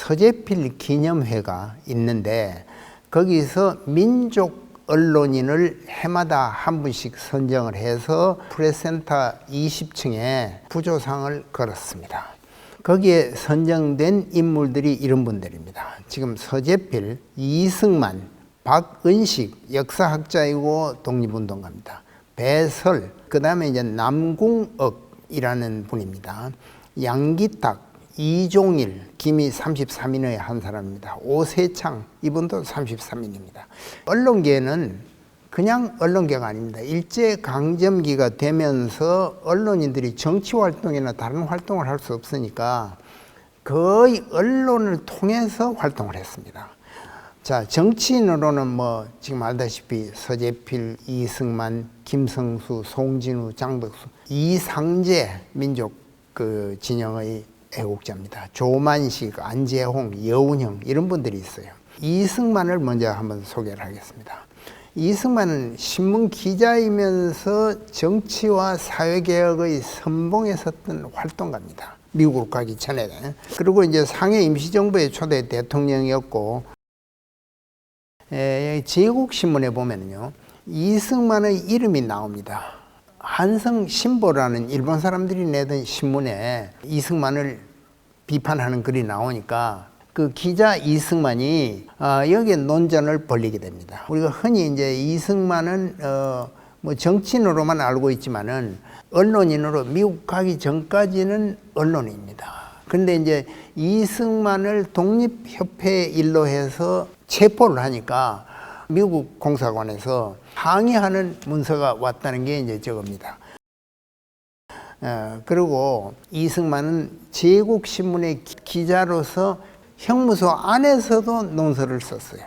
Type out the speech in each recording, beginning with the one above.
서재필 기념회가 있는데 거기서 민족 언론인을 해마다 한 분씩 선정을 해서 프레스센터 20층에 부조상을 걸었습니다. 거기에 선정된 인물들이 이런 분들입니다. 지금 서재필, 이승만, 박은식 역사학자이고 독립운동가입니다. 배설, 그 다음에 이제 남궁억이라는 분입니다. 양기탁, 이종일, 기미 33인의 한 사람입니다. 오세창, 이분도 33인입니다. 언론계는 그냥 언론계가 아닙니다. 일제강점기가 되면서 언론인들이 정치활동이나 다른 활동을 할 수 없으니까 거의 언론을 통해서 활동을 했습니다. 자, 정치인으로는 뭐 지금 알다시피 서재필, 이승만, 김성수, 송진우, 장덕수, 이상재 민족 그 진영의 애국자입니다. 조만식, 안재홍, 여운형 이런 분들이 있어요. 이승만을 먼저 한번 소개를 하겠습니다. 이승만은 신문 기자이면서 정치와 사회개혁의 선봉에 섰던 활동가입니다. 미국으로 가기 전에. 그리고 이제 상해 임시정부의 초대 대통령이었고, 제국신문에 보면요, 이승만의 이름이 나옵니다. 한성신보라는 일본 사람들이 내던 신문에 이승만을 비판하는 글이 나오니까 그 기자 이승만이 여기에 논전을 벌이게 됩니다. 우리가 흔히 이제 이승만은 뭐 정치인으로만 알고 있지만은 언론인으로 미국 가기 전까지는 언론인입니다. 그런데 이제 이승만을 독립협회 일로 해서 체포를 하니까 미국 공사관에서 항의하는 문서가 왔다는 게 이제 저겁니다. 그리고 이승만은 제국신문의 기자로서 형무소 안에서도 논설을 썼어요.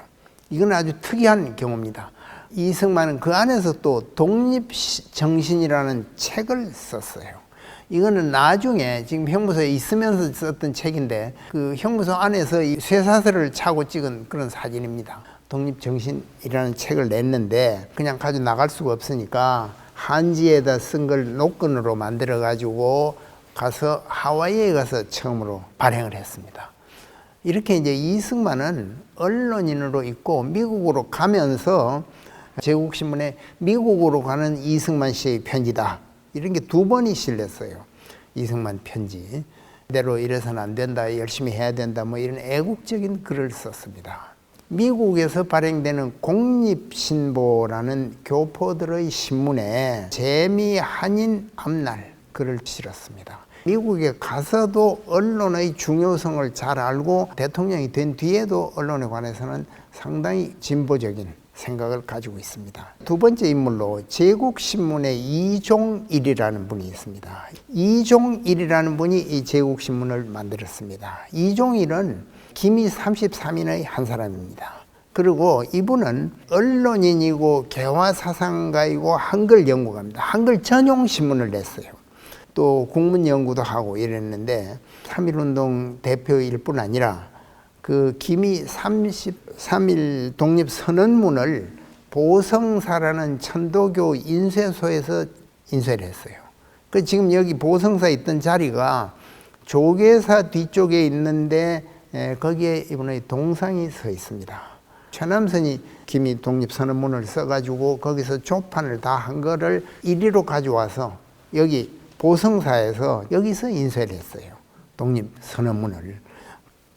이건 아주 특이한 경우입니다. 이승만은 그 안에서 또 독립정신이라는 책을 썼어요. 이거는 나중에 지금 형무소에 있으면서 썼던 책인데 그 형무소 안에서 이 쇠사슬을 차고 찍은 그런 사진입니다. 독립정신이라는 책을 냈는데 그냥 가지고 나갈 수가 없으니까 한지에다 쓴 걸 노끈으로 만들어 가지고 가서 하와이에 가서 처음으로 발행을 했습니다. 이렇게 이제 이승만은 언론인으로 있고 미국으로 가면서 제국신문에 미국으로 가는 이승만 씨의 편지다. 이런 게 2번이 실렸어요. 이승만 편지. 대로 이래서는 안 된다. 열심히 해야 된다. 뭐 이런 애국적인 글을 썼습니다. 미국에서 발행되는 공립신보라는 교포들의 신문에 재미 한인 앞날 글을 실었습니다. 미국에 가서도 언론의 중요성을 잘 알고 대통령이 된 뒤에도 언론에 관해서는 상당히 진보적인 생각을 가지고 있습니다. 2번째 인물로 제국신문의 이종일이라는 분이 있습니다. 이종일이라는 분이 이 제국신문을 만들었습니다. 이종일은 기미 33인의 한 사람입니다. 그리고 이분은 언론인이고 개화사상가이고 한글 연구가입니다. 한글 전용 신문을 냈어요. 또 국문연구도 하고 이랬는데 3.1운동 대표일 뿐 아니라 그 기미 33일 독립선언문을 보성사라는 천도교 인쇄소에서 인쇄를 했어요. 그 지금 여기 보성사에 있던 자리가 조계사 뒤쪽에 있는데 거기에 이분의 동상이 서 있습니다. 최남선이 기미 독립선언문을 써가지고 거기서 조판을 다 한 거를 이리로 가져와서 여기 보성사에서 여기서 인쇄를 했어요. 독립선언문을.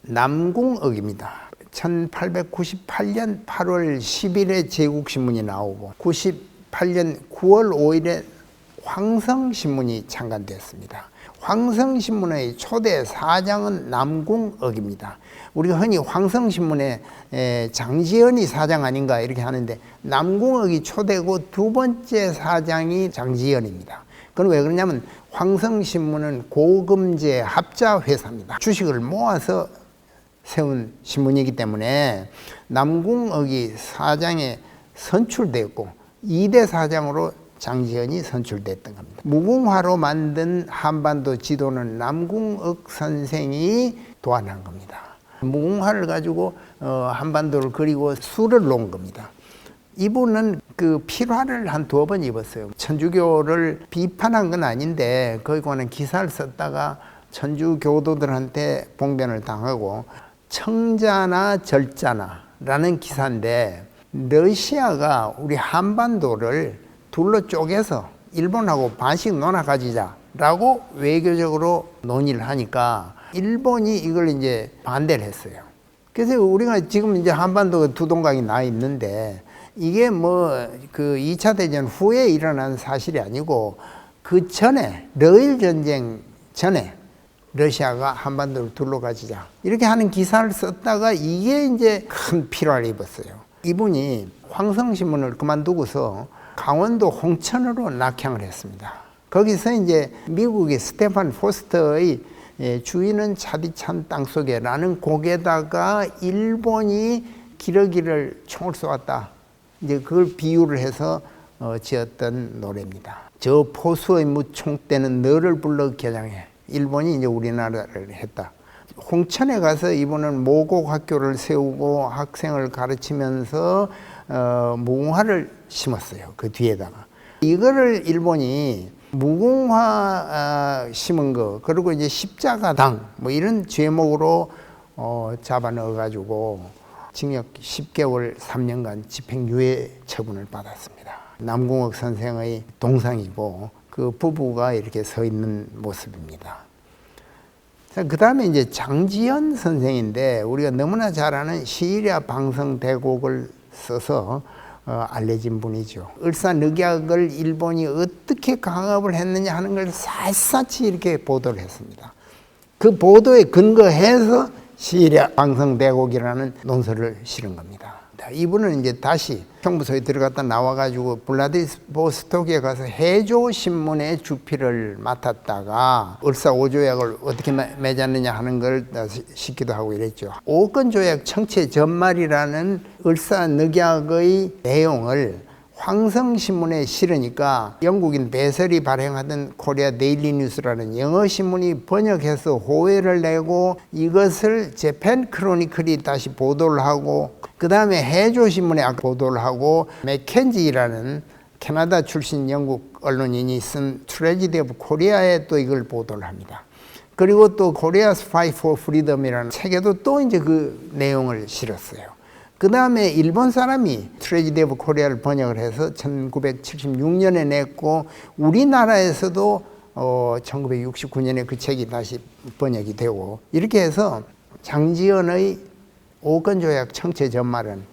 남궁억입니다. 1898년 8월 10일에 제국신문이 나오고 98년 9월 5일에 황성신문이 창간되었습니다. 황성신문의 초대 사장은 남궁억입니다. 우리가 흔히 황성신문에 장지연이 사장 아닌가 이렇게 하는데 남궁억이 초대고 2번째 사장이 장지연입니다. 그건 왜 그러냐면 황성신문은 고금제 합자회사입니다. 주식을 모아서 세운 신문이기 때문에 남궁억이 사장에 선출되었고 2대 사장으로 장지연이 선출됐던 겁니다. 무궁화로 만든 한반도 지도는 남궁억 선생이 도안한 겁니다. 무궁화를 가지고 한반도를 그리고 수를 놓은 겁니다. 이분은 그 필화를 한 2번 입었어요. 천주교를 비판한 건 아닌데 거기에 관한 기사를 썼다가 천주교도들한테 봉변을 당하고 청자나 절자나라는 기사인데 러시아가 우리 한반도를 둘러 쪼개서 일본하고 반씩 논아 가지자라고 외교적으로 논의를 하니까 일본이 이걸 이제 반대를 했어요. 그래서 우리가 지금 이제 한반도 두 동강이 나 있는데 이게 뭐 그 2차 대전 후에 일어난 사실이 아니고 그 전에 러일 전쟁 전에 러시아가 한반도를 둘러가지자 이렇게 하는 기사를 썼다가 이게 이제 큰 피로를 입었어요. 이분이 황성신문을 그만두고서 강원도 홍천으로 낙향을 했습니다. 거기서 이제 미국의 스테판 포스터의 주인은 차디찬 땅속에라는 곡에다가 일본이 기러기를 총을 쏘았다. 이제 그걸 비유를 해서 지었던 노래입니다. 저 포수의 무총대는 너를 불러 겨냥해. 일본이 이제 우리나라를 했다. 홍천에 가서 이분은 모곡 학교를 세우고 학생을 가르치면서 무궁화를 심었어요. 그 뒤에다가. 이거를 일본이 무궁화 심은 거, 그리고 이제 십자가당, 뭐 이런 제목으로 잡아 넣어가지고 징역 10개월 3년간 집행유예 처분을 받았습니다. 남궁옥 선생의 동상이고 그 부부가 이렇게 서 있는 모습입니다. 그 다음에 이제 장지연 선생인데 우리가 너무나 잘 아는 시리아 방성대곡을 써서 알려진 분이죠. 을사늑약을 일본이 어떻게 강압을 했느냐 하는 걸 샅샅이 이렇게 보도를 했습니다. 그 보도에 근거해서 시리아 방성대곡이라는 논설을 실은 겁니다. 이분은 이제 다시 형무소에 들어갔다 나와가지고 블라디보스토크에 가서 해조신문의 주필을 맡았다가 을사오조약을 어떻게 맺었느냐 하는 걸 시키도 하고 이랬죠. 오건조약 청체 전말이라는 을사늑약의 내용을 황성신문에 실으니까 영국인 배설이 발행하던 코리아 데일리 뉴스라는 영어 신문이 번역해서 호외를 내고 이것을 재팬 크로니클이 다시 보도를 하고 그 다음에 해조신문에 보도를 하고 맥켄지라는 캐나다 출신 영국 언론인이 쓴 트래지디 오브 코리아에 또 이걸 보도를 합니다. 그리고 또 코리아's Fight for Freedom이라는 책에도 또 이제 그 내용을 실었어요. 그 다음에 일본 사람이 트래지디 오브 코리아를 번역을 해서 1976년에 냈고 우리나라에서도 1969년에 그 책이 다시 번역이 되고 이렇게 해서 장지연의 오건조약 청체 전말은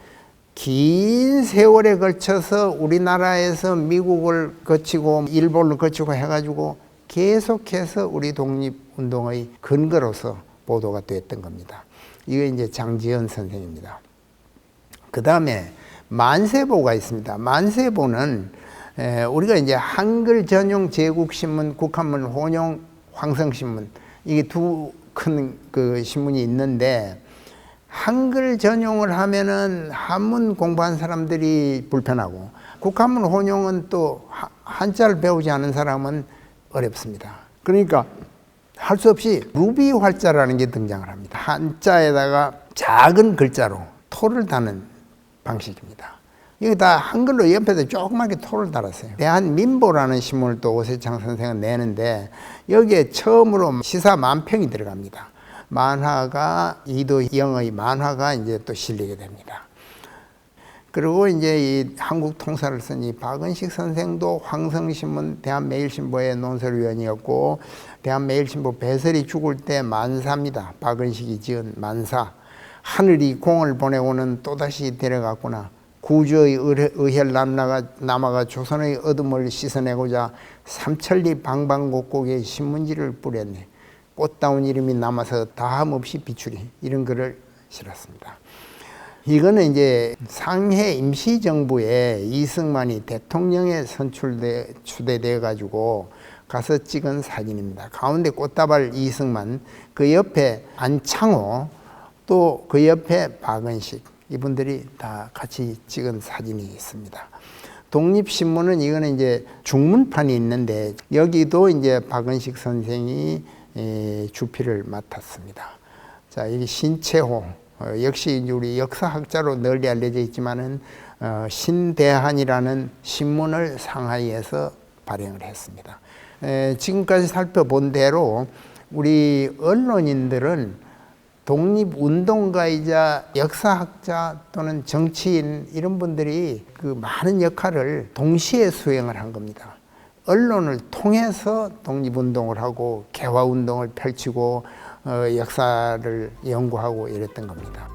긴 세월에 걸쳐서 우리나라에서 미국을 거치고 일본을 거치고 해가지고 계속해서 우리 독립운동의 근거로서 보도가 됐던 겁니다. 이게 이제 장지연 선생입니다. 그 다음에 만세보가 있습니다. 만세보는 우리가 이제 한글 전용 제국신문, 국한문 혼용 황성신문 이게 두 큰 그 신문이 있는데 한글 전용을 하면은 한문 공부한 사람들이 불편하고 국한문 혼용은 또 한자를 배우지 않은 사람은 어렵습니다. 그러니까 할 수 없이 루비 활자라는 게 등장을 합니다. 한자에다가 작은 글자로 토를 다는 방식입니다. 이게 다 한글로 옆에다 조그맣게 토를 달았어요. 대한민보라는 신문을 또 오세창 선생은 내는데 여기에 처음으로 시사 만평이 들어갑니다. 만화가 이도영의 만화가 이제 또 실리게 됩니다. 그리고 이제 이 한국 통사를 쓴 이 박은식 선생도 황성신문 대한매일신보의 논설위원이었고 대한매일신보 배설이 죽을 때 만사입니다. 박은식이 지은 만사. 하늘이 공을 보내고는 또다시 데려갔구나. 구주의 의혈 남아가 조선의 어둠을 씻어내고자 삼천리 방방곡곡에 신문지를 뿌렸네. 꽃다운 이름이 남아서 다함없이 비추리. 이런 글을 실었습니다. 이거는 이제 상해 임시정부에 이승만이 대통령에 추대되어 가지고 가서 찍은 사진입니다. 가운데 꽃다발 이승만, 그 옆에 안창호, 또 그 옆에 박은식, 이분들이 다 같이 찍은 사진이 있습니다. 독립신문은 이거는 이제 중문판이 있는데 여기도 이제 박은식 선생이 주필을 맡았습니다. 자, 여기 신채호, 역시 이제 우리 역사학자로 널리 알려져 있지만은 신대한이라는 신문을 상하이에서 발행을 했습니다. 지금까지 살펴본 대로 우리 언론인들은 독립운동가이자 역사학자 또는 정치인 이런 분들이 그 많은 역할을 동시에 수행을 한 겁니다. 언론을 통해서 독립운동을 하고 개화운동을 펼치고 역사를 연구하고 이랬던 겁니다.